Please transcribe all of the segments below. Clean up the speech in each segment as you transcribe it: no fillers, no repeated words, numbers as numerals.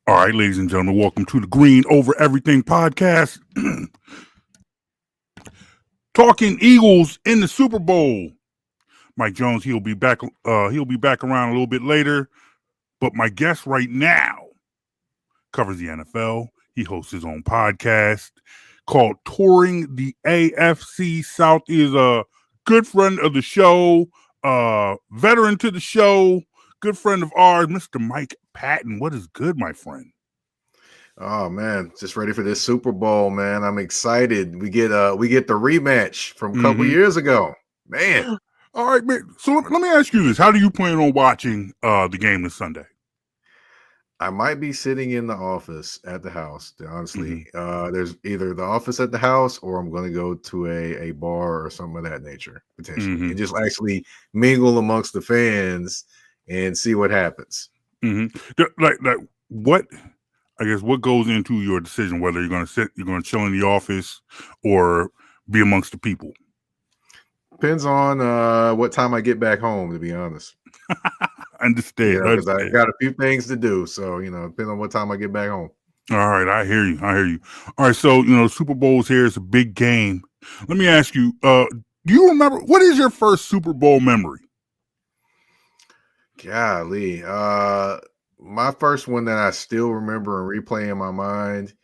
All right, ladies and gentlemen, welcome to the Green Over Everything podcast. Talking Eagles in the Super Bowl. Mike Jones, he'll be back around a little bit later. But my guest right now covers the NFL. He hosts his own podcast called Touring the AFC South. He is a good friend of the show, veteran to the show, good friend of ours, Mr. Mike Patton. What is good, my friend? Oh man, just ready for this Super Bowl, man. I'm excited. We get the rematch from a couple years ago. Man. All right, man. So let me ask you this. How do you plan on watching the game this Sunday? I might be sitting in the office at the house, honestly. There's either the office at the house or I'm going to go to a bar or something of that nature, potentially. And just actually mingle amongst the fans and see what happens. Like what, I guess, what goes into your decision, whether you're going to chill in the office or be amongst the people? Depends on what time I get back home, to be honest. Understand. Because I got a few things to do. So, depending on what time I get back home. All right. I hear you. All right. So, Super Bowl's here. It's a big game. Let me ask you, do you remember, what is your first Super Bowl memory? Golly. My first one that I still remember and replay in my mind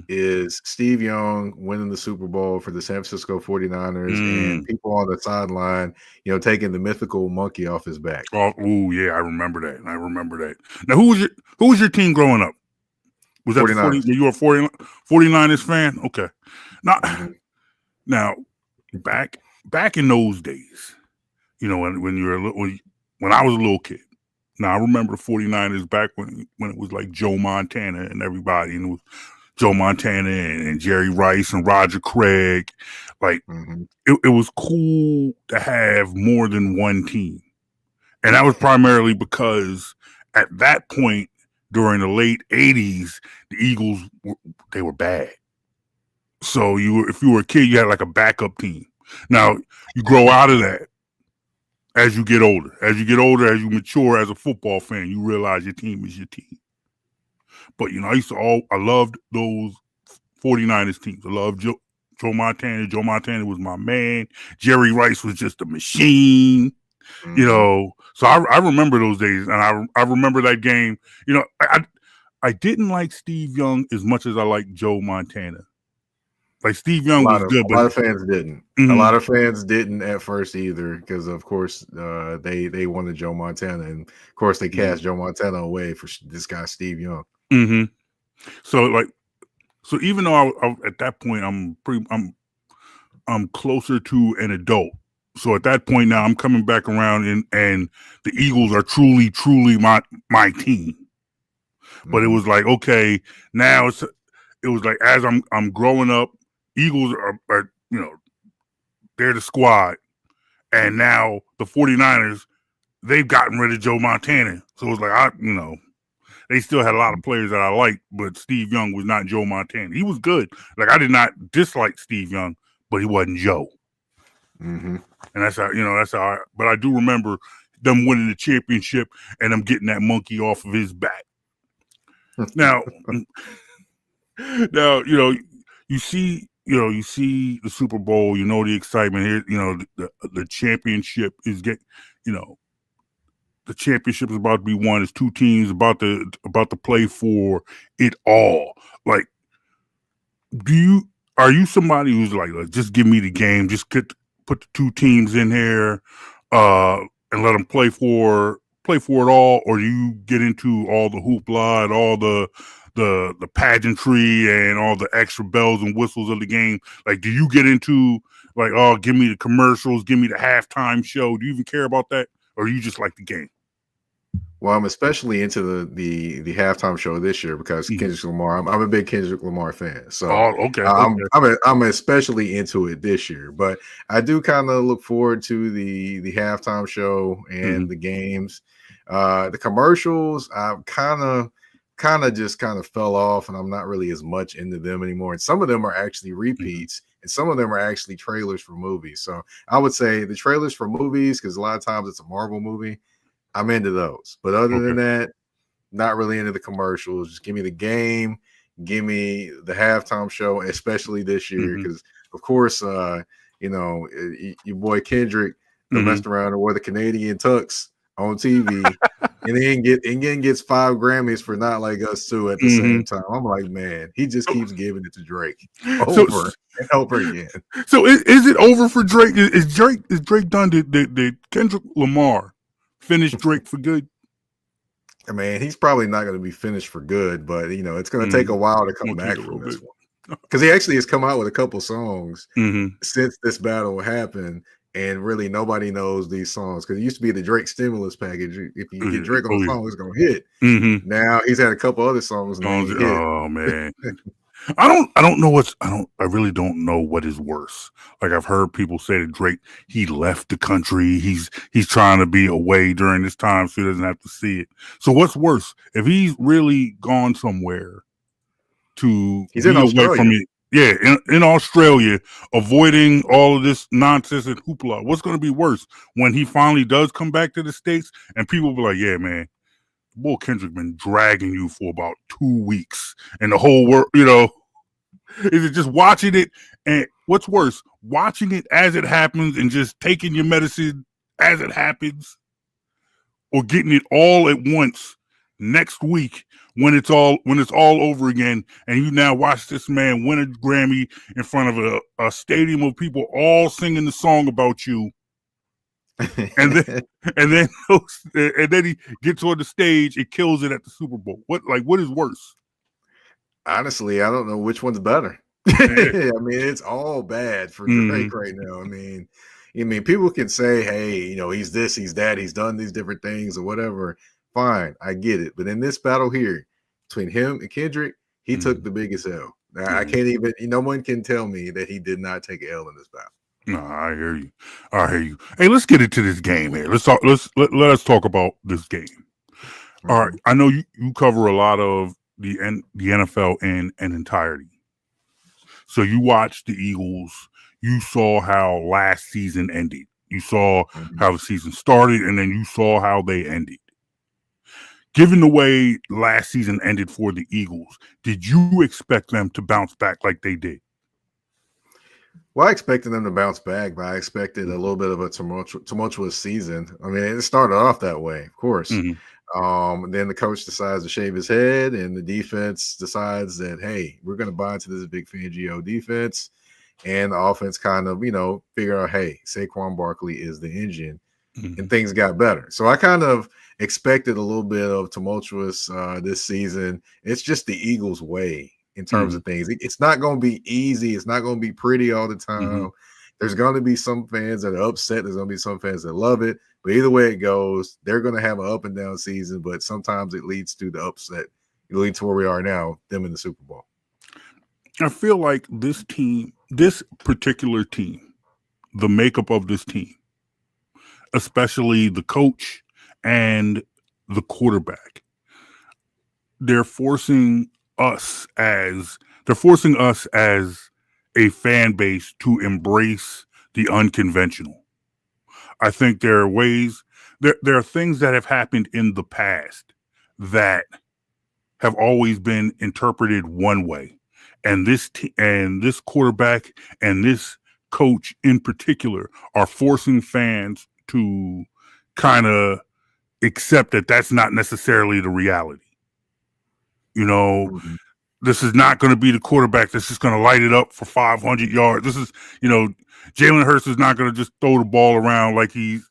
is Steve Young winning the Super Bowl for the San Francisco 49ers and people on the sideline, taking the mythical monkey off his back. Oh, yeah, I remember that. Now, who was your team growing up? Was that 49ers? You were a 49ers fan? Okay. Now, back in those days, when I was a little kid. Now, I remember the 49ers back when it was like Joe Montana and everybody, and it was Joe Montana and Jerry Rice and Roger Craig. Like, it was cool to have more than one team. And that was primarily because at that point, during the late 80s, the Eagles, they were bad. So if you were a kid, you had like a backup team. Now, you grow out of that. As you get older, as you mature as a football fan, you realize your team is your team. But, I loved those 49ers teams. I loved Joe Montana. Joe Montana was my man. Jerry Rice was just a machine, So I remember those days, and I remember that game. I didn't like Steve Young as much as I liked Joe Montana. Like, Steve Young was good, but a lot of fans didn't. A lot of fans didn't at first either, because of course they wanted Joe Montana, and of course they cast Joe Montana away for this guy Steve Young. So even though I at that point I'm closer to an adult. So at that point now I'm coming back around, and the Eagles are truly my team. But it was like, okay, now it was like, as I'm growing up, Eagles are they're the squad. And now the 49ers, they've gotten rid of Joe Montana. So it's like, they still had a lot of players that I liked, but Steve Young was not Joe Montana. He was good. Like, I did not dislike Steve Young, but he wasn't Joe. And that's how, but I do remember them winning the championship and them getting that monkey off of his back. Now, you see the Super Bowl, the excitement here, the championship is the championship is about to be won. It's two teams about to play for it all. Like, are you somebody who's like, just give me the game, just put the two teams in here, and let them play for it all, or do you get into all the hoopla and all the pageantry and all the extra bells and whistles of the game? Like, do you get into like, oh, give me the commercials, give me the halftime show? Do you even care about that, or do you just like the game? Well, I'm especially into the halftime show this year because Kendrick Lamar. I'm a big Kendrick Lamar fan, so I'm especially into it this year. But I do kind of look forward to the halftime show and the games. The commercials, I kind of just fell off, and I'm not really as much into them anymore. And some of them are actually repeats, and some of them are actually trailers for movies. So I would say the trailers for movies, because a lot of times it's a Marvel movie, I'm into those. But other than that, not really into the commercials. Just give me the game, give me the halftime show, especially this year, because of course, you know, your boy Kendrick messed around and wore the Canadian tux on TV, and then gets 5 Grammys for Not Like Us too at the same time. I'm like, man, he just keeps giving it to Drake over and over again. So is it over for Drake? Is Drake done? Did Kendrick Lamar finish Drake for good? I mean, he's probably not going to be finished for good, but you know, it's going to take a while to come back from this one, because he actually has come out with a couple songs since this battle happened, and really nobody knows these songs, because it used to be the Drake stimulus package. If you get Drake on the song, it's going to hit. Now he's had a couple other songs. Oh man. I really don't know what is worse. Like, I've heard people say that Drake, he left the country. He's trying to be away during this time so he doesn't have to see it. So what's worse? If he's really gone somewhere he's in Australia. From it, yeah, in Australia, avoiding all of this nonsense and hoopla. What's going to be worse when he finally does come back to the States and people will be like, yeah, man, boy, Kendrick been dragging you for about 2 weeks, and the whole world, you know, is it just watching it? And what's worse, watching it as it happens and just taking your medicine as it happens, or getting it all at once next week when it's all over again, and you now watch this man win a Grammy in front of a stadium of people all singing the song about you. and then he gets on the stage and kills it at the Super Bowl. What is worse? Honestly, I don't know which one's better. I mean, it's all bad for Drake right now. I mean, people can say, hey, you know, he's this, he's that, he's done these different things or whatever. Fine, I get it. But in this battle here between him and Kendrick, he took the biggest L. Now, I can't even, no one can tell me that he did not take an L in this battle. No, I hear you. Hey, let's get into this game here. Let us talk about this game. All right. I know you cover a lot of the NFL in entirety. So you watched the Eagles. You saw how last season ended. You saw how the season started, and then you saw how they ended. Given the way last season ended for the Eagles, did you expect them to bounce back like they did? Well, I expected them to bounce back, but I expected a little bit of a tumultuous season. I mean, it started off that way, of course. Then the coach decides to shave his head, and the defense decides that, hey, we're going to buy into this Vic Fangio defense. And the offense kind of, you know, figure out, hey, Saquon Barkley is the engine, and things got better. So I kind of expected a little bit of tumultuous this season. It's just the Eagles' way. In terms of things, it's not going to be easy. It's not going to be pretty all the time. There's going to be some fans that are upset. There's going to be some fans that love it. But either way it goes, they're going to have an up and down season. But sometimes it leads to the upset. It leads to where we are now, them in the Super Bowl. I feel like this particular team, the makeup of this team, especially the coach and the quarterback, they're forcing us as a fan base to embrace the unconventional. I think there are ways, there are things that have happened in the past that have always been interpreted one way, and this quarterback and this coach in particular are forcing fans to kind of accept that that's not necessarily the reality. You know, this is not going to be the quarterback that's just going to light it up for 500 yards. This is, you know, Jalen Hurts is not going to just throw the ball around like he's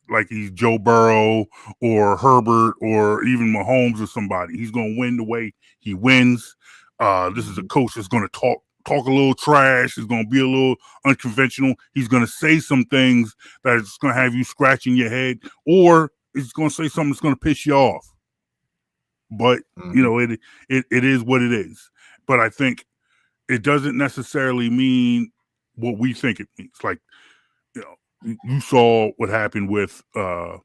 Joe Burrow or Herbert or even Mahomes or somebody. He's going to win the way he wins. This is a coach that's going to talk a little trash. He's going to be a little unconventional. He's going to say some things that is going to have you scratching your head, or he's going to say something that's going to piss you off. But, you know, it is what it is. But I think it doesn't necessarily mean what we think it means. Like, you know, you saw what happened with, I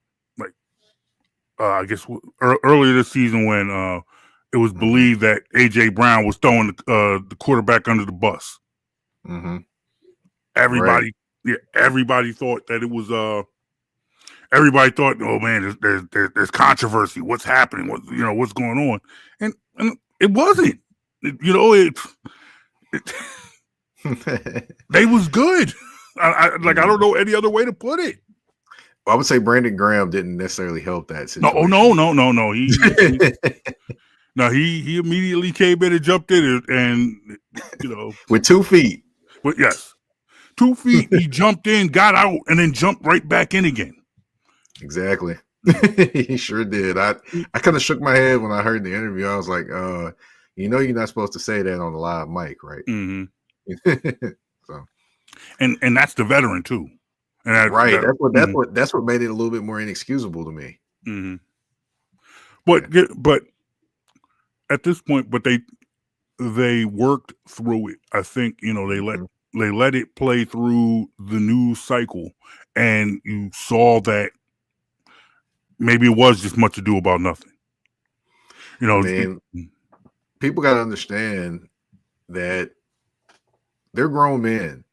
guess, earlier this season when it was believed that A.J. Brown was throwing the quarterback under the bus. Everybody thought that it was everybody thought, oh man, there's controversy. What's happening? What's going on? And it wasn't. They was good. I don't know any other way to put it. I would say Brandon Graham didn't necessarily help that situation. No. He immediately came in and jumped in and with 2 feet. But yes, 2 feet. He jumped in, got out, and then jumped right back in again. Exactly. He sure did. I kind of shook my head when I heard the interview. I was like, you're not supposed to say that on the live mic, right? Mm-hmm. So, and that's the veteran too. And that's what made it a little bit more inexcusable to me. Mm-hmm. But at this point, they worked through it. I think they let it play through the news cycle, and you saw that maybe it was just much ado about nothing. People got to understand that they're grown men.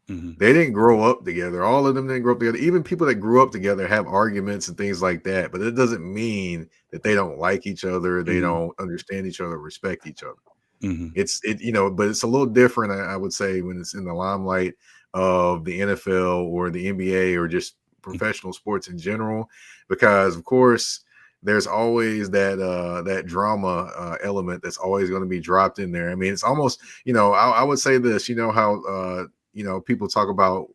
Mm-hmm. They didn't grow up together. All of them didn't grow up together. Even people that grew up together have arguments and things like that. But it doesn't mean that they don't like each other. They don't understand each other, respect each other. Mm-hmm. But it's a little different, I would say, when it's in the limelight of the NFL or the NBA or just professional sports in general, because of course there's always that drama element that's always going to be dropped in there. I mean, it's almost, I would say this, how people talk about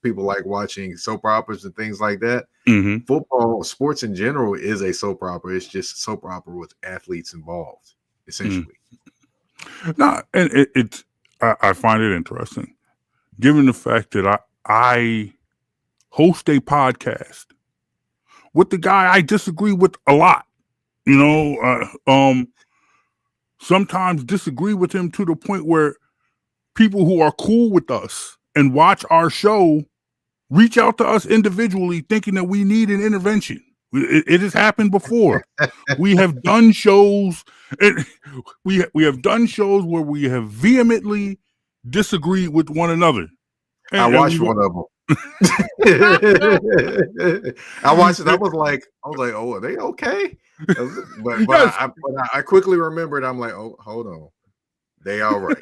people like watching soap operas and things like that. Mm-hmm. Football, sports in general, is a soap opera. It's just a soap opera with athletes involved, essentially. No, and I find it interesting, given the fact that I host a podcast with the guy I disagree with a lot. Sometimes disagree with him to the point where people who are cool with us and watch our show reach out to us individually thinking that we need an intervention. It has happened before. We have done shows. We have done shows where we have vehemently disagreed with one another. I watched one of them. I watched it. I was like, oh, are they okay? But yes. I quickly remembered. I'm like, oh, hold on, they all right.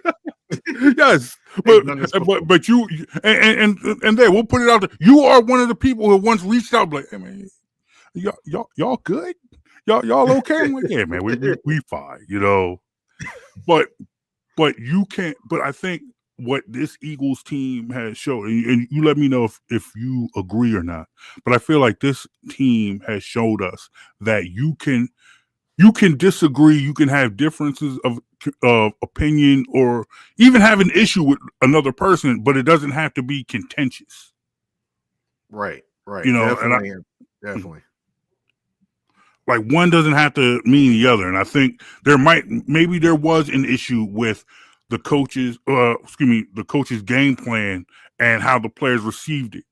Yes, but you and there, we'll put it out there. You are one of the people who once reached out, like, hey man, y'all good? Y'all okay? I'm like, yeah, man, we fine, But you can't. But I think what this Eagles team has shown, and you let me know if you agree or not. But I feel like this team has showed us that you can disagree, you can have differences of opinion, or even have an issue with another person, but it doesn't have to be contentious. Right. Definitely. Like, one doesn't have to mean the other, and I think maybe there was an issue with the coach's game plan and how the players received it.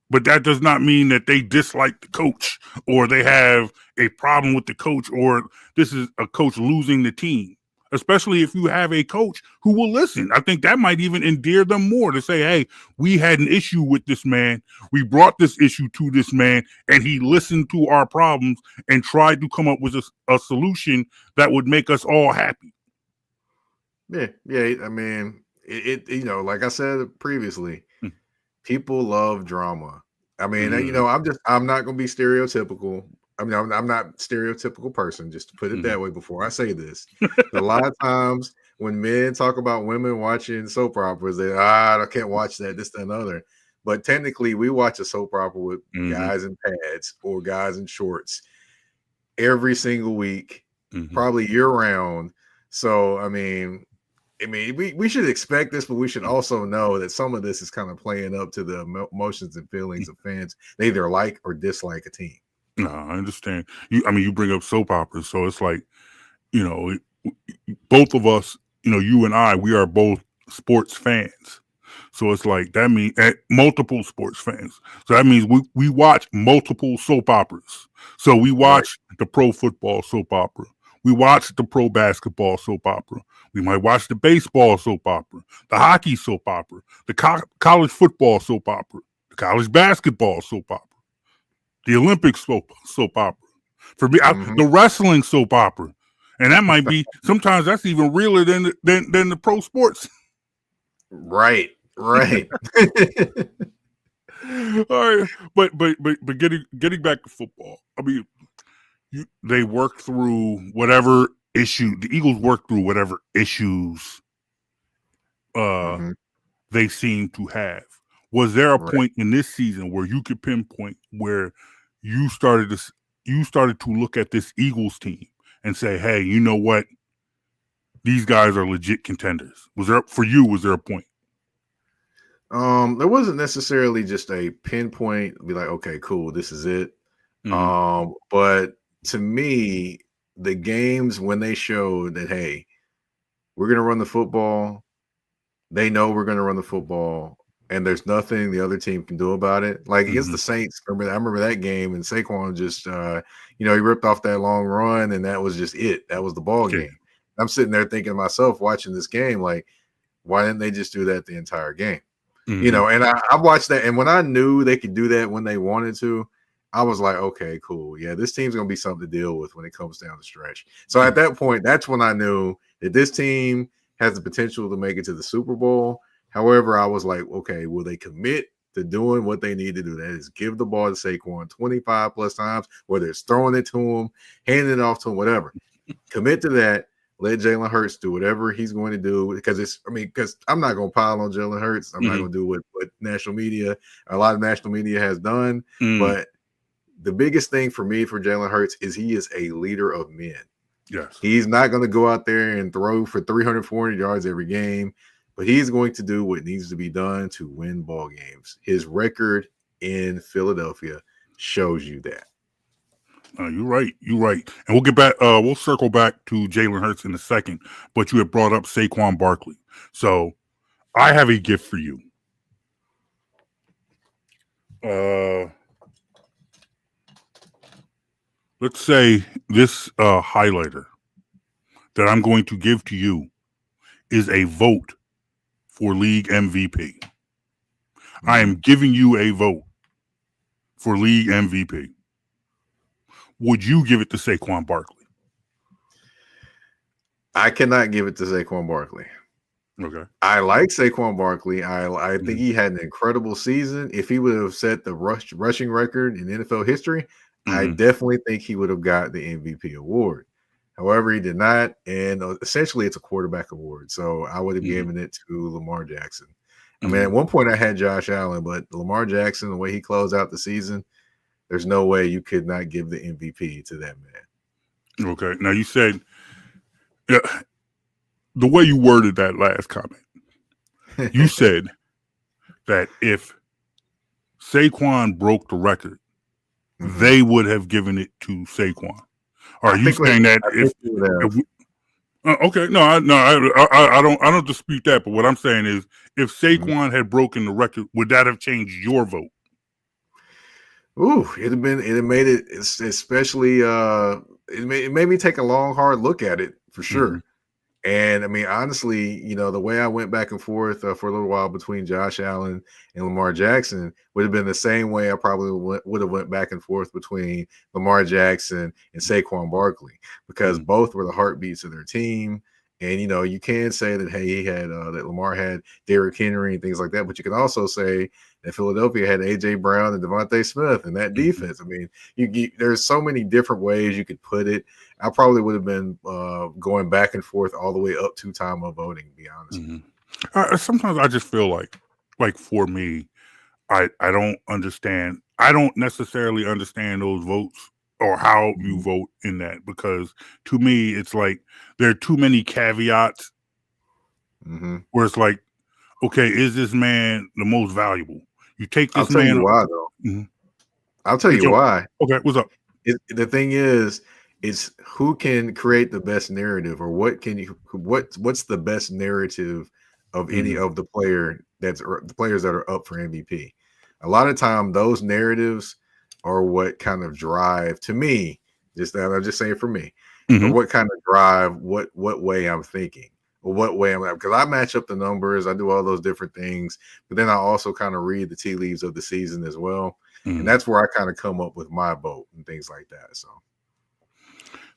But that does not mean that they dislike the coach or they have a problem with the coach or this is a coach losing the team, especially if you have a coach who will listen. I think that might even endear them more to say, hey, we had an issue with this man. We brought this issue to this man and he listened to our problems and tried to come up with a solution that would make us all happy. Yeah. I mean, it like I said previously, people love drama. I mean, I'm not going to be stereotypical. I mean, I'm not a stereotypical person, just to put it that way before I say this. A lot of times when men talk about women watching soap operas, they I can't watch that, this, that, and other. But technically, we watch a soap opera with guys in pads or guys in shorts every single week, probably year round. So, I mean, we should expect this, but we should also know that some of this is kind of playing up to the emotions and feelings of fans. They either like or dislike a team. No, I understand. You bring up soap operas, so it's like, both of us, you and I, we are both sports fans. So it's like, that means multiple sports fans. So that means we watch multiple soap operas. So we watch the pro football soap opera. We watch the pro basketball soap opera. We might watch the baseball soap opera, the hockey soap opera, the college football soap opera, the college basketball soap opera. The Olympic soap opera. For me, the wrestling soap opera. And that might be, sometimes that's even realer than the pro sports. Right. All right. But getting back to football, I mean, they work through whatever issue, the Eagles work through whatever issues they seem to have. Was there a point in this season where you could pinpoint where you started to look at this Eagles team and say, hey, you know what? These guys are legit contenders. Was there a point? There wasn't necessarily just a pinpoint, be like, okay, cool, this is it. But to me, the games when they showed that, hey, we're going to run the football, they know we're going to run the football, and there's nothing the other team can do about it. Like against the Saints, I remember that game, and Saquon just, he ripped off that long run, and that was just it. That was the ball game. I'm sitting there thinking to myself, watching this game, like, why didn't they just do that the entire game? And I watched that, and when I knew they could do that when they wanted to, I was like, okay, cool. Yeah, this team's going to be something to deal with when it comes down the stretch. So at that point, that's when I knew that this team has the potential to make it to the Super Bowl. However, I was like, okay, will they commit to doing what they need to do? That is give the ball to Saquon 25 plus times, whether it's throwing it to him, handing it off to him, whatever. Commit to that. Let Jalen Hurts do whatever he's going to do, because I'm not going to pile on Jalen Hurts. I'm not going to do what a lot of national media has done. But the biggest thing for me for Jalen Hurts is he is a leader of men. Yes. He's not going to go out there and throw for 300, 400 yards every game, but he's going to do what needs to be done to win ball games. His record in Philadelphia shows you that. You're right. And we'll get back. We'll circle back to Jalen Hurts in a second. But you had brought up Saquon Barkley, so I have a gift for you. Let's say this highlighter that I'm going to give to you is a vote for league MVP. I am giving you a vote for league MVP. Would you give it to Saquon Barkley? I cannot give it to Saquon Barkley. Okay. I like Saquon Barkley. I think he had an incredible season. If he would have set the rushing record in NFL history, I definitely think he would have got the MVP award. However, he did not, and essentially it's a quarterback award. So I would have given it to Lamar Jackson. I mean, at one point I had Josh Allen, but Lamar Jackson, the way he closed out the season, there's no way you could not give the MVP to that man. Okay. Now you said the way you worded that last comment, you said that if Saquon broke the record, they would have given it to Saquon. Are you saying that okay, no, I don't dispute that. But what I'm saying is, if Saquon had broken the record, would that have changed your vote? Ooh, it had made it, especially it made me take a long, hard look at it for sure. And I mean, honestly, the way I went back and forth for a little while between Josh Allen and Lamar Jackson would have been the same way I probably would have went back and forth between Lamar Jackson and Saquon Barkley, because both were the heartbeats of their team. And, you can say that, hey, he had that Lamar had Derrick Henry and things like that. But you can also say that Philadelphia had A.J. Brown and Devontae Smith and that defense. I mean, there's so many different ways you could put it. I probably would have been going back and forth all the way up to time of voting, to be honest. Sometimes I just feel like for me, I don't understand. I don't necessarily understand those votes or how you vote in that, because to me, it's like there are too many caveats where it's like, okay, is this man the most valuable? You take this man. I'll tell you why, though. I'll tell you why. Okay, what's up? The thing is who can create the best narrative, or what's the best narrative of any of the players that are up for MVP. A lot of time, those narratives are what kind of drive, to me, I'm just saying for me, or what kind of drive what way I'm thinking, or what way because I match up the numbers, I do all those different things, but then I also kind of read the tea leaves of the season as well. And that's where I kind of come up with my vote and things like that.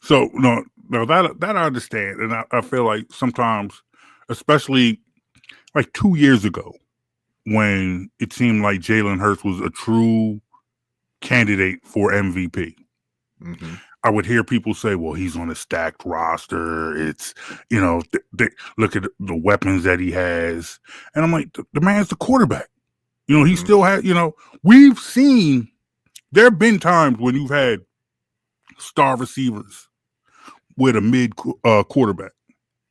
So no, that I understand, and I feel like sometimes, especially like 2 years ago, when it seemed like Jalen Hurts was a true candidate for MVP. Mm-hmm. I would hear people say, well, he's on a stacked roster. It's, look at the weapons that he has. And I'm like, the man's the quarterback. He still has, we've seen, there have been times when you've had star receivers with a mid quarterback.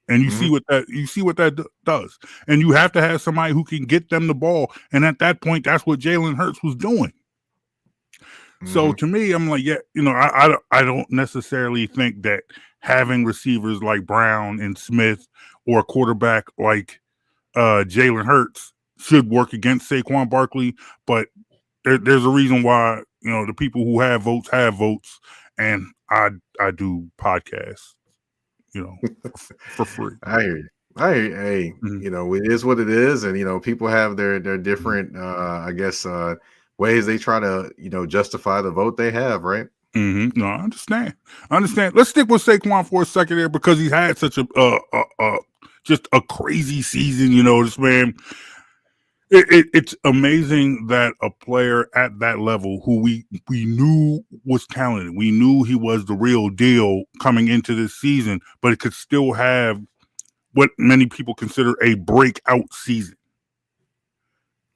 And you see what that does. And you have to have somebody who can get them the ball. And at that point, that's what Jalen Hurts was doing. So to me, I'm like, yeah, I don't necessarily think that having receivers like Brown and Smith or a quarterback like Jalen Hurts should work against Saquon Barkley. But there's a reason why, the people who have votes, and I do podcasts, for free. I hear you. Hey, it is what it is, and people have their different, I guess, ways they try to, justify the vote they have, right? Mm-hmm. No, I understand. Let's stick with Saquon for a second there, because he's had such just a crazy season. This man. It's amazing that a player at that level, who we knew was talented, we knew he was the real deal coming into this season, but it could still have what many people consider a breakout season.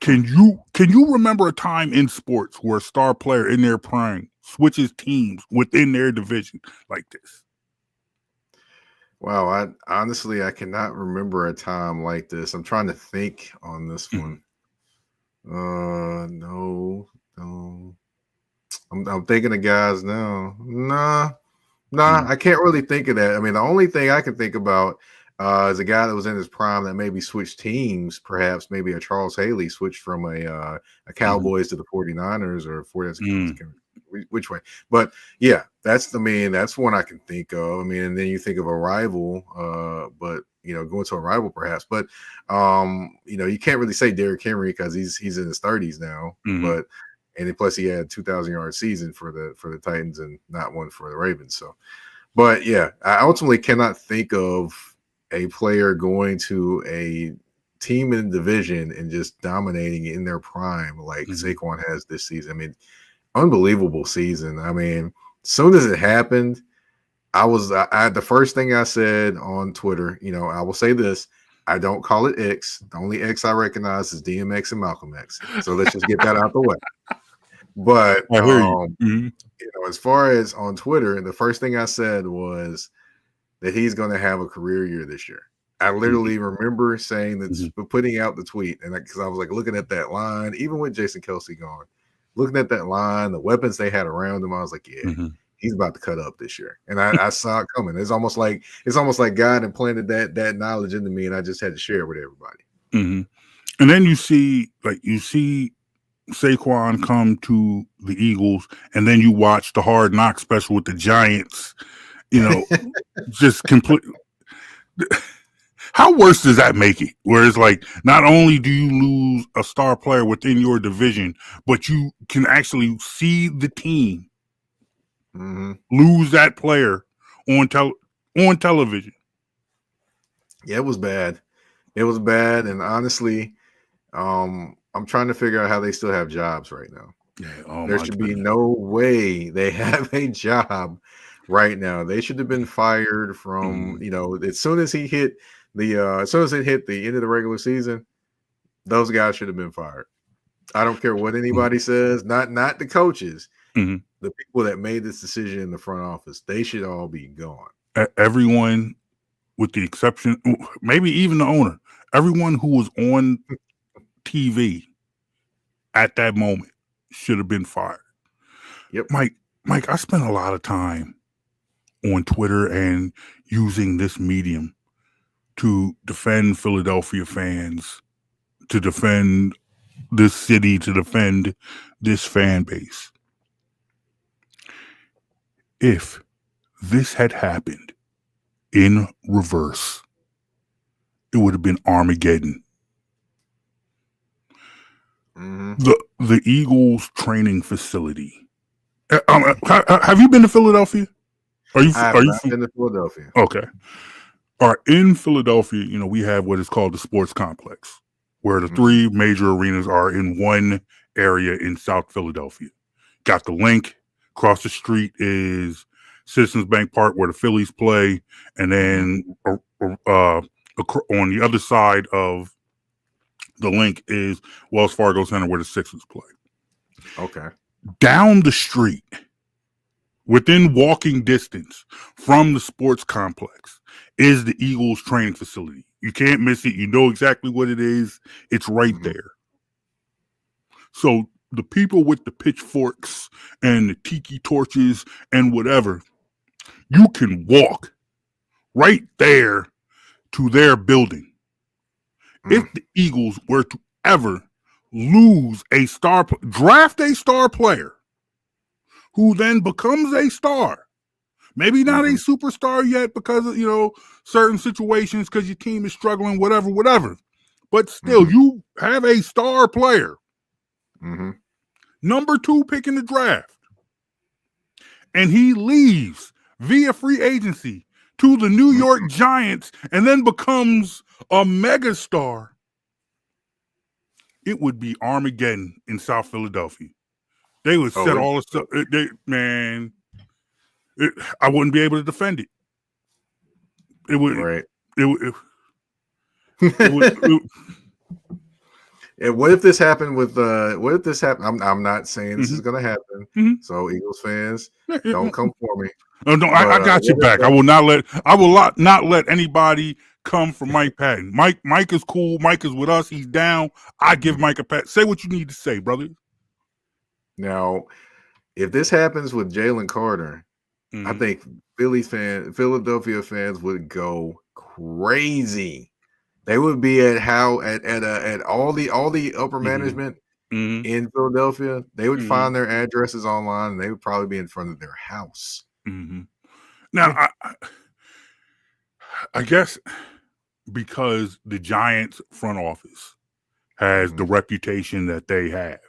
Can you remember a time in sports where a star player in their prime switches teams within their division like this? Wow, I cannot remember a time like this. I'm trying to think on this one. No. I'm thinking of guys now. Nah, I can't really think of that. I mean, the only thing I can think about is a guy that was in his prime that maybe switched teams. Perhaps maybe a Charles Haley switched from a Cowboys to the 49ers, or 49ers. Which way? But yeah, that's one I can think of. I mean, and then you think of a rival, but going to a rival perhaps. But you can't really say Derrick Henry, because he's in his 30s now. But plus he had 2,000-yard season for the Titans and not one for the Ravens. So, but yeah, I ultimately cannot think of a player going to a team in the division and just dominating in their prime like Saquon has this season. I mean, unbelievable season. I mean, as soon as it happened, the first thing I said on Twitter, I will say this: I don't call it X. The only X I recognize is DMX and Malcolm X. So let's just get that out the way. But as far as on Twitter, the first thing I said was that he's going to have a career year this year. I literally remember saying that, putting out the tweet, and because I was like looking at that line, even with Jason Kelce gone, looking at that line, the weapons they had around him, I was like, yeah, he's about to cut up this year. And I saw it coming. It's almost like God implanted that knowledge into me, and I just had to share it with everybody. And then you see Saquon come to the Eagles, and then you watch the Hard Knock special with the Giants, just completely. How worse does that make it? Where it's like, not only do you lose a star player within your division, but you can actually see the team lose that player on television. Yeah, it was bad. And honestly, I'm trying to figure out how they still have jobs right now. Yeah, there should be no way they have a job right now. They should have been fired from, as soon as it hit the end of the regular season, those guys should have been fired. I don't care what anybody says, not the coaches, the people that made this decision in the front office, they should all be gone. Everyone, with the exception, maybe even the owner, everyone who was on TV at that moment should have been fired. Yep. Mike, I spent a lot of time on Twitter and using this medium to defend Philadelphia fans, to defend this city, to defend this fan base. If this had happened in reverse, it would have been Armageddon. The Eagles training facility. Have you been to Philadelphia? I have not been to Philadelphia. Okay. All right. In Philadelphia, we have what is called the sports complex, where the three major arenas are in one area in South Philadelphia. Got the Link. Across the street is Citizens Bank Park, where the Phillies play, and then on the other side of the Link is Wells Fargo Center, where the Sixers play. Okay. Down the street, within walking distance from the sports complex, is the Eagles training facility. You can't miss it. You know exactly what it is. It's right there. So the people with the pitchforks and the tiki torches and whatever, you can walk right there to their building. If the Eagles were to ever lose draft a star player who then becomes a star, maybe not a superstar yet because of, certain situations, because your team is struggling, whatever. But still, you have a star player. Number 2 pick in the draft. And he leaves via free agency to the New York Giants and then becomes a megastar. It would be Armageddon in South Philadelphia. They would set all the stuff. I wouldn't be able to defend it. It would. Right. It would. And what if this happened with what if this happened? I'm not saying this is going to happen. So Eagles fans, don't come for me. No, I got your back. I will not let anybody come for Mike Patton. Mike is cool. Mike is with us. He's down. I give Mike a pat. Say what you need to say, brother. Now, if this happens with Jalen Carter, I think Philadelphia fans would go crazy. They would be at all the upper management in Philadelphia. They would find their addresses online, and they would probably be in front of their house. Now, I guess because the Giants front office has the reputation that they have,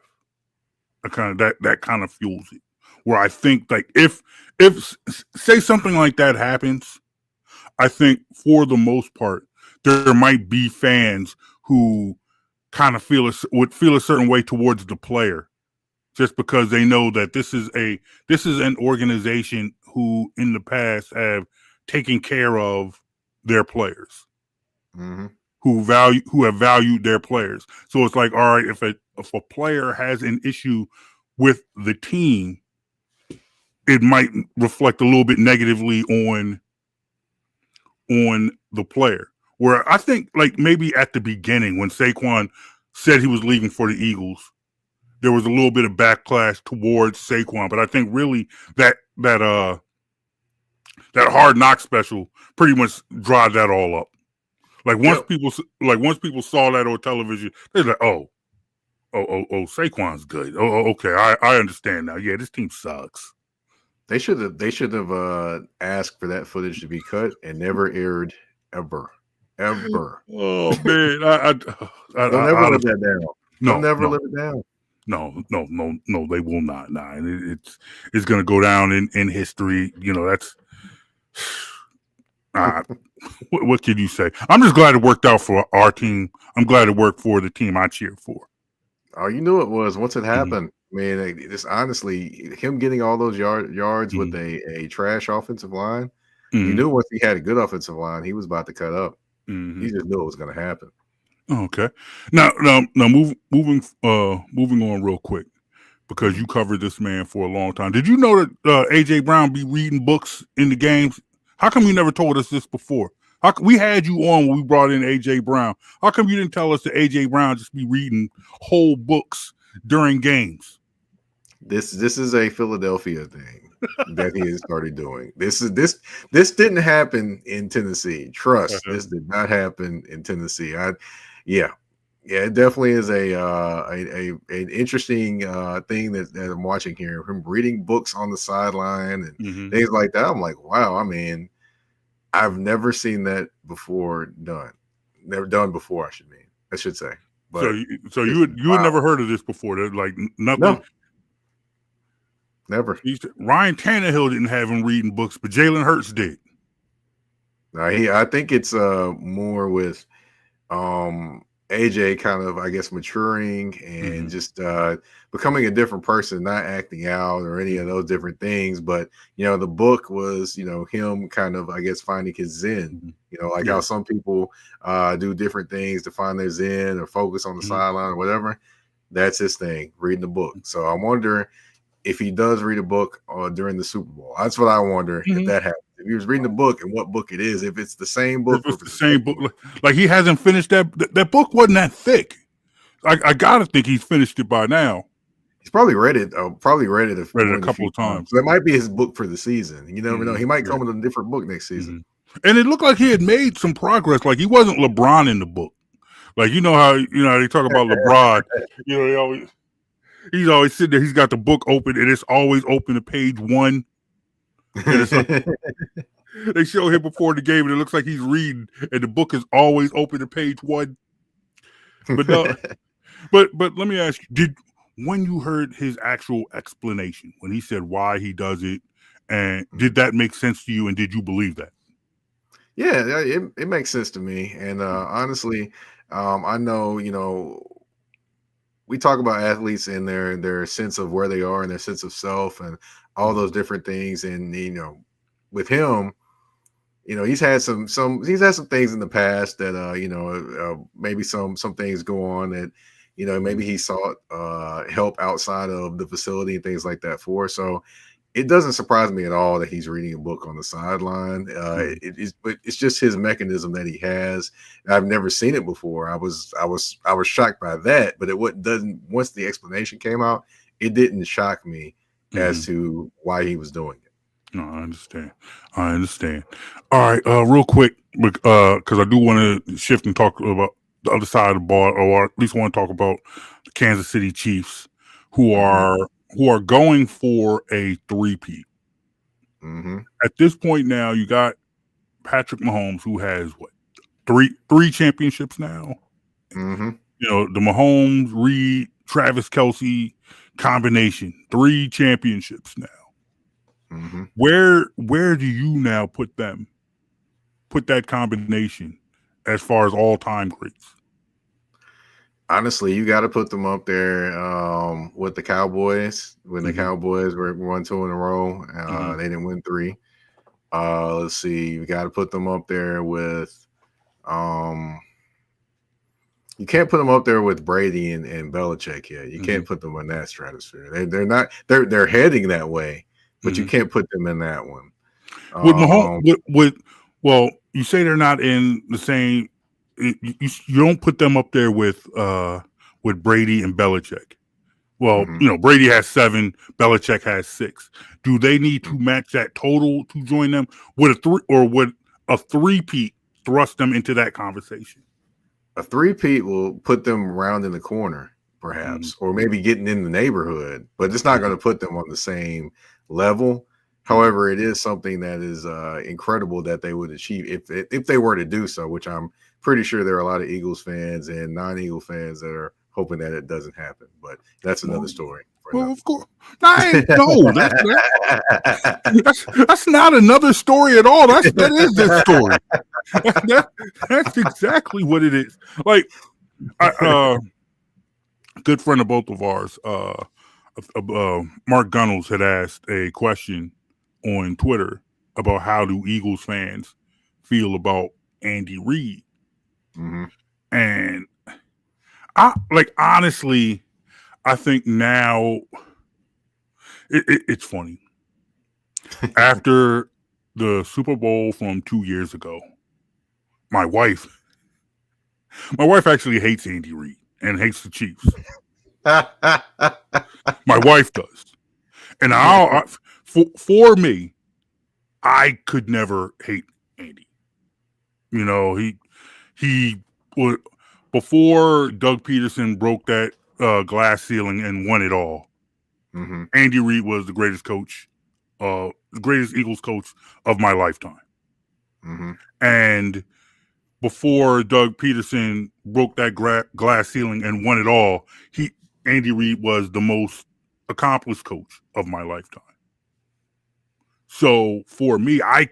that kind of fuels it. Where I think, like, if say something like that happens, I think for the most part, there might be fans who kind of would feel a certain way towards the player, just because they know that this is an organization who in the past have taken care of their players, who have valued their players. So it's like, all right, if a player has an issue with the team, it might reflect a little bit negatively on the player. Where I think, like, maybe at the beginning when Saquon said he was leaving for the Eagles, there was a little bit of backlash towards Saquon. But I think really that Hard Knock special pretty much dried that all up. Like once people saw that on television, they're like, oh, Saquon's good. Oh, okay, I understand now. Yeah, this team sucks. They should have asked for that footage to be cut and never aired ever. Oh man, they'll never live that down. They'll never live it down. No, they will not. Nah, it's going to go down in history. That's what can you say? I'm just glad it worked out for our team. I'm glad it worked for the team I cheered for. Oh, you knew it was once it happened. Man, just honestly, him getting all those yards with a trash offensive line, you knew once he had a good offensive line, he was about to cut up. He just knew it was going to happen. Okay. Now, moving on real quick, because you covered this man for a long time. Did you know that AJ Brown be reading books in the games? How come you never told us this before? We had you on when we brought in AJ Brown. How come you didn't tell us that AJ Brown just be reading whole books during games? This is a Philadelphia thing that he has started doing. This didn't happen in Tennessee. Trust, this did not happen in Tennessee. It definitely is an interesting thing that I'm watching here. Him reading books on the sideline and things like that. I'm like, wow. I mean, I've never seen that before done. Never done before. I should say. But so you had never heard of this before? That like nothing. No. Never. Ryan Tannehill didn't have him reading books, but Jalen Hurts did. I think it's more with AJ kind of, I guess, maturing and just becoming a different person, not acting out or any of those different things. But, the book was, him kind of, I guess, finding his zen, like how some people do different things to find their zen or focus on the sideline or whatever. That's his thing, reading the book. So I wonder if he does read a book during the Super Bowl. That's what I wonder if that happens. If he was reading the book and what book it is, if it's the same book. If it's the same book. Like he hasn't finished that book wasn't that thick. I gotta think he's finished it by now. He's probably read it. Read it a couple of times. So that might be his book for the season. You never know. He might come with a different book next season. And it looked like he had made some progress. Like he wasn't LeBron in the book. Like how they talk about LeBron. He's always sitting there. He's got the book open, and it's always open to page 1. They show him before the game, and it looks like he's reading, and the book is always open to page 1. But no, but let me ask you: when you heard his actual explanation, when he said why he does it, and did that make sense to you, and did you believe that? Yeah, it makes sense to me, and honestly, I know we talk about athletes and their sense of where they are and their sense of self and all those different things. And, with him, he's had some things in the past that, maybe some things go on that, maybe he sought help outside of the facility and things like that for. So it doesn't surprise me at all that he's reading a book on the sideline. But it's just his mechanism that he has. I've never seen it before. I was shocked by that, but once the explanation came out, it didn't shock me as to why he was doing it. No, I understand. All right, real quick, because I do want to shift and talk about the other side of the ball, or at least want to talk about the Kansas City Chiefs, who are going for a 3-peat. At this point now, you got Patrick Mahomes, who has three championships now. The Mahomes, Reed, Travis Kelce combination, 3 championships now. Where do you now put them? Put that combination as far as all-time greats? Honestly, you got to put them up there with the Cowboys. When the Cowboys were 1-2 in a row, they didn't win 3. Let's see, you got to put them up there with. You can't put them up there with Brady and Belichick yet. You can't put them in that stratosphere. They're not. They're heading that way, but you can't put them in that one. With Mahomes, well, you say they're not in the same. You don't put them up there with Brady and Belichick. Well, Brady has 7, Belichick has 6. Do they need to match that total to join them? Would a 3-peat thrust them into that conversation? A 3-peat will put them round in the corner, perhaps, or maybe getting in the neighborhood, but it's not going to put them on the same level. However, it is something that is incredible that they would achieve if they were to do so, which I'm pretty sure there are a lot of Eagles fans and non-Eagle fans that are hoping that it doesn't happen. But that's another story. Well, of course. That's not another story at all. That is this story. That's exactly what it is. Like, a good friend of both of ours, Mark Gunnels, had asked a question on Twitter about how do Eagles fans feel about Andy Reid. And honestly, I think now it's funny. After the Super Bowl from 2 years ago, my wife actually hates Andy Reid and hates the Chiefs. My wife does. And for me, I could never hate Andy. He would, before Doug Peterson broke that glass ceiling and won it all. Andy Reid was the greatest coach, the greatest Eagles coach of my lifetime. And before Doug Peterson broke that glass ceiling and won it all, Andy Reid was the most accomplished coach of my lifetime. So for me, I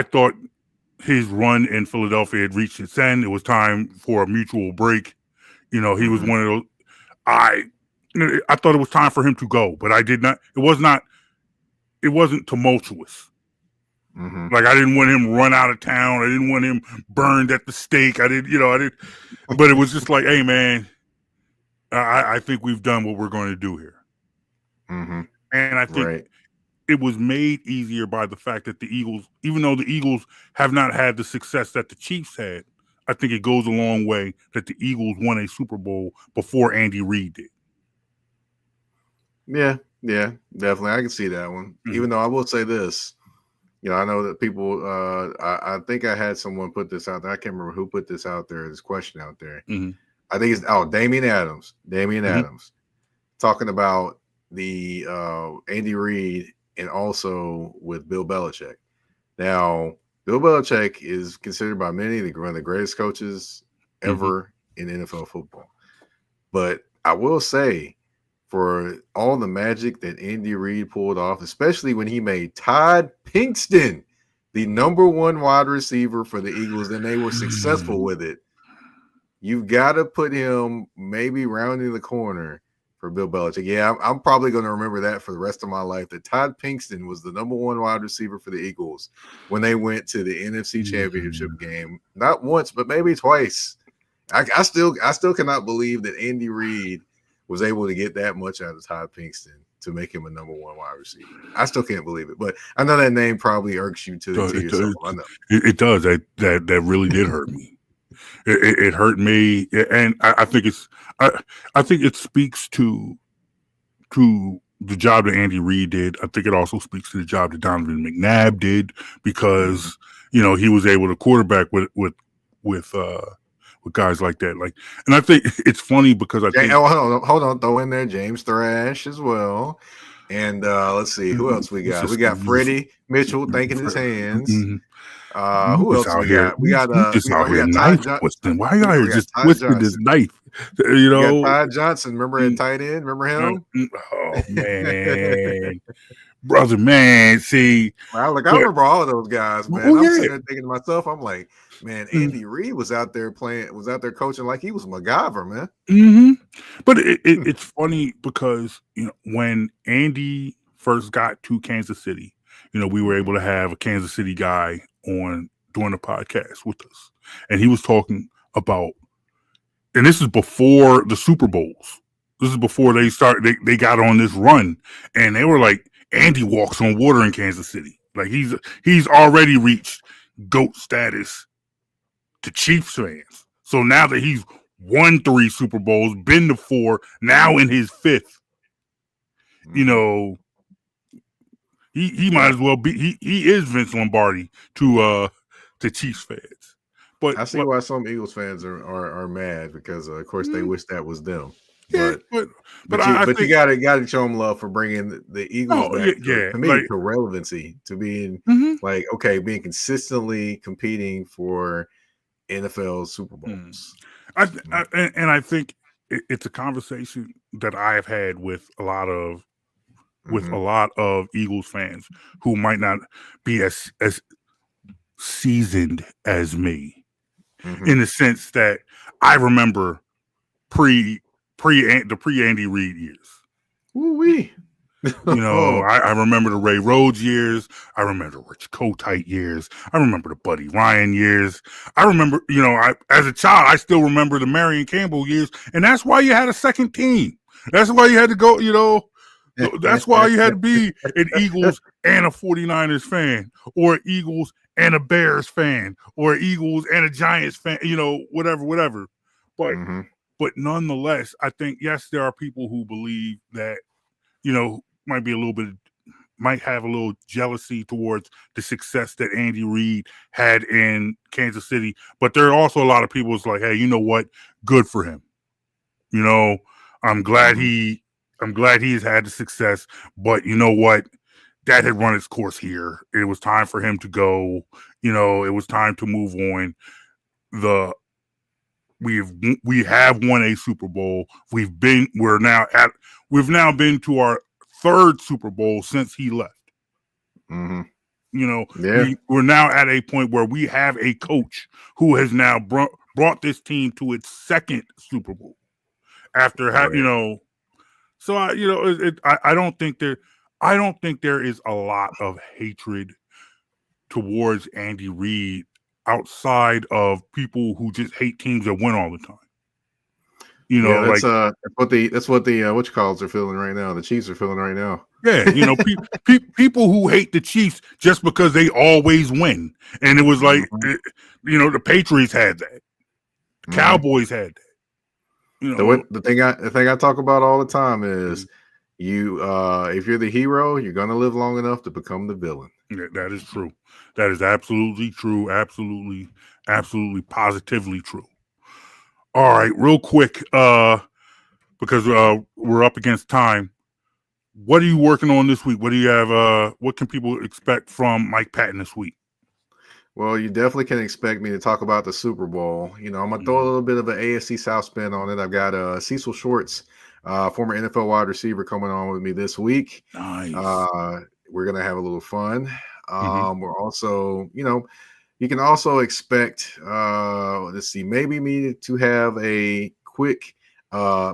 thought his run in Philadelphia had reached its end. It was time for a mutual break. He was one of those. I thought it was time for him to go, but I did not. It wasn't tumultuous. Like, I didn't want him run out of town. I didn't want him burned at the stake. I didn't. But it was just like, hey, man, I think we've done what we're going to do here. And I think it was made easier by the fact that the Eagles, even though the Eagles have not had the success that the Chiefs had, I think it goes a long way that the Eagles won a Super Bowl before Andy Reid did. Yeah, definitely. I can see that one. Even though I will say this, I know that people, I think I had someone put this out there. I can't remember who put this out there, this question out there. I think it's, Damian Adams. Adams talking about the Andy Reid and also with Bill Belichick. Now, Bill Belichick is considered by many one of the greatest coaches ever in NFL football. But I will say, for all the magic that Andy Reid pulled off, especially when he made Todd Pinkston the number one wide receiver for the Eagles, and they were successful with it, you've got to put him maybe rounding the corner for Bill Belichick. Yeah, I'm probably going to remember that for the rest of my life, that Todd Pinkston was the number one wide receiver for the Eagles when they went to the NFC Championship game. Not once, but maybe twice. I still cannot believe that Andy Reid was able to get that much out of Todd Pinkston to make him a number one wide receiver. I still can't believe it, but I know that name probably irks you to yourself. I know it does. That really did hurt me. It hurt me, and I think it speaks to the job that Andy Reid did. I think it also speaks to the job that Donovan McNabb did, because he was able to quarterback with guys like that. And I think it's funny because I think hold on, throw in there James Thrash as well. And let's see who else we got. We got Freddie Mitchell thanking his hands. Who else we got? We got knife twisting. Why are you just twisting this knife? We got Todd Johnson. Remember at tight end? Remember him? Oh man. Brother, man, see, I remember all of those guys, man. I'm sitting there thinking to myself, I'm like, man, Andy Reid was out there coaching like he was MacGyver, man. But it's funny because when Andy first got to Kansas City, we were able to have a Kansas City guy on doing a podcast with us, and he was talking about, and this is before the Super Bowls. This is before they started. They got on this run, and they were like, Andy walks on water in Kansas City. Like, he's already reached GOAT status to Chiefs fans. So now that he's won 3 Super Bowls, been to 4, now in his 5th, he might as well be. He is Vince Lombardi to Chiefs fans. But I see why some Eagles fans are mad, because of course they wish that was them. Yeah, but you gotta show them love for bringing the Eagles back to relevancy, to being being consistently competing for NFL Super Bowls. I think it's a conversation that I have had with a lot of Eagles fans who might not be as seasoned as me, in the sense that I remember pre-Andy Reid years. Ooh-wee. I remember the Ray Rhodes years. I remember the Rich Kotite years. I remember the Buddy Ryan years. I remember, as a child, I still remember the Marion Campbell years. And that's why you had a second team. That's why you had to go, that's why you had to be an Eagles and a 49ers fan, or Eagles and a Bears fan, or Eagles and a Giants fan, whatever. But nonetheless, I think, yes, there are people who believe that, might have a little jealousy towards the success that Andy Reid had in Kansas City. But there are also a lot of people who's like, hey, you know what? Good for him. I'm glad he's had the success. But you know what? that had run its course here. It was time for him to go. You know, it was time to move on. We have won a Super Bowl. We've now been to our third Super Bowl since he left. Mm-hmm. You know, we're now at a point where we have a coach who has now brought this team to its second Super Bowl after you know. So I don't think there is a lot of hatred towards Andy Reid outside of people who just hate teams that win all the time. You know, that's what the what you calls are feeling right now. The Chiefs are feeling right now. Yeah, you know, people who hate the Chiefs just because they always win, and it was like, you know, the Patriots had that, the Cowboys had that. You know, the thing I talk about all the time is you if you're the hero, you're gonna live long enough to become the villain. Yeah, that is true. That is absolutely true. Absolutely, positively true. All right, real quick, because we're up against time. What are you working on this week? What do you have? What can people expect from Mike Patton this week? Well, you definitely can expect me to talk about the Super Bowl. You know, I'm gonna throw a little bit of an AFC South spin on it. I've got Cecil Shorts, former NFL wide receiver, coming on with me this week. Nice. We're gonna have a little fun. We're also, you know, you can also expect, let's see, maybe me to have a quick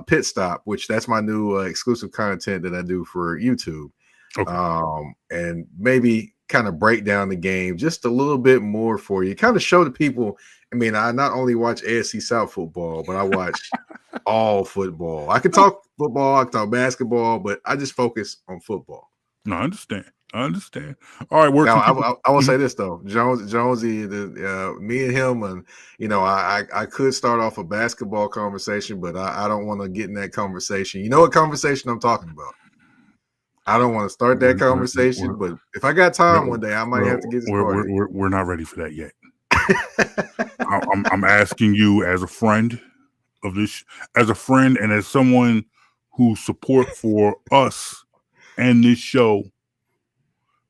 pit stop, which that's my new exclusive content that I do for YouTube. Okay. And maybe kind of break down the game just a little bit more for you, kind of show the people. I mean, I not only watch AFC South football, but I watch all football. I can talk football, I can talk basketball, but I just focus on football. No, I understand. All right, I will say this though, Jonesy, me and him, and you know, I could start off a basketball conversation, but I don't want to get in that conversation. You know what conversation I'm talking about? I don't want to start that conversation, but if I got time one day, I might have to get started. We're not ready for that yet. I'm asking you as a friend of this, as a friend, and as someone who support for us and this show.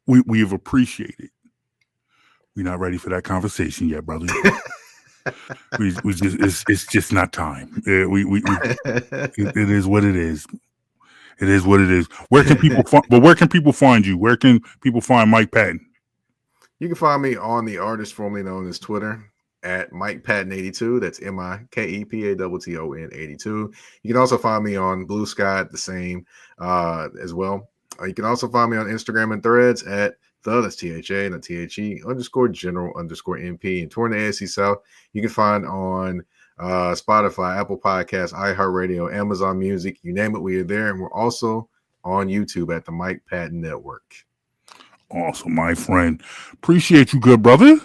We've appreciated. We're not ready for that conversation yet, brother. It's just not time. It is what it is. It is what it is. Where can people find you? Where can people find Mike Patton? You can find me on the artist formerly known as Twitter at Mike Patton 82. That's MikePatton 82. You can also find me on Blue Sky the same as well. You can also find me on Instagram and Threads at that's THA, not THE _general_MP. And touring the AFC South, you can find on Spotify, Apple Podcasts, iHeartRadio, Amazon Music, you name it, we are there. And we're also on YouTube at the Mike Patton Network. Awesome, my friend. Appreciate you, good brother.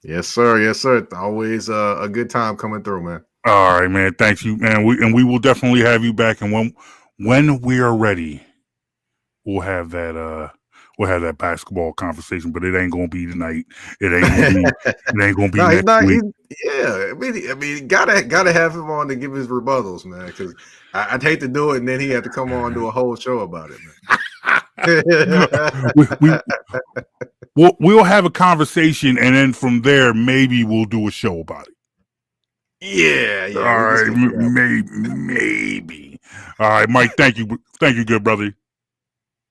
Yes, sir. Yes, sir. Always a good time coming through, man. All right, man. Thank you, man. We will definitely have you back. And when we are ready, we'll have that basketball conversation, but it ain't gonna be tonight. It ain't gonna be next week. I mean, gotta have him on to give his rebuttals, man. Because I'd hate to do it and then he had to come on and do a whole show about it, man. We'll have a conversation, and then from there, maybe we'll do a show about it. Yeah. All right, maybe. All right, Mike. Thank you, good brother.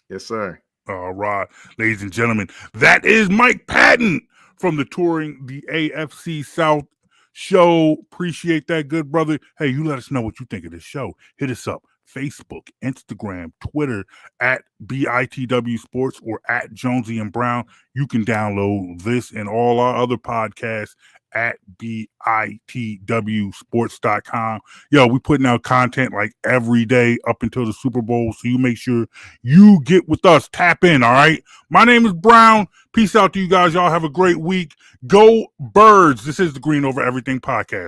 Yes, sir. All right, ladies and gentlemen, that is Mike Patton from the Touring the AFC South show. Appreciate that, good brother. Hey, you let us know what you think of this show. Hit us up. Facebook, Instagram, Twitter at BITW Sports or at Jonesy and Brown. You can download this and all our other podcasts at BITWsports.com. Yo, we putting out content like every day up until the Super Bowl, so you make sure you get with us. Tap in, all right? My name is Brown. Peace out to you guys. Y'all have a great week. Go Birds. This is the Green Over Everything podcast.